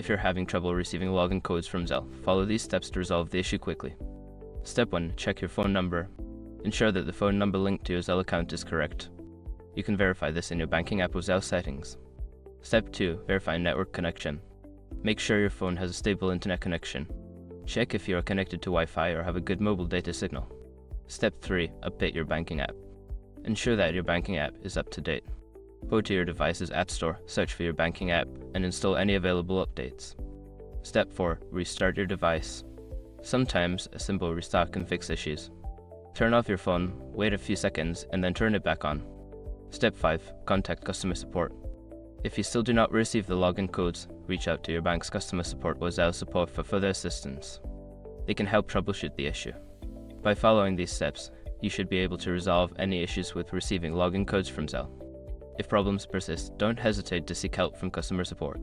if you're having trouble receiving login codes from Zelle, follow these steps to resolve the issue quickly. Step 1. Check your phone number. Ensure that the phone number linked to your Zelle account is correct. You can verify this in your banking app with Zelle settings. Step 2. Verify network connection. Make sure your phone has a stable internet connection. Check if you are connected to Wi-Fi or have a good mobile data signal. Step 3. Update your banking app. Ensure that your banking app is up to date. Go to your device's app store, search for your banking app, and install any available updates. Step 4. Restart your device. Sometimes a simple restart can fix issues. Turn off your phone, wait a few seconds, and then turn it back on. Step 5. Contact customer support. If you still do not receive the login codes, reach out to your bank's customer support or Zelle support for further assistance. They can help troubleshoot the issue. By following these steps, you should be able to resolve any issues with receiving login codes from Zelle. If problems persist, don't hesitate to seek help from customer support.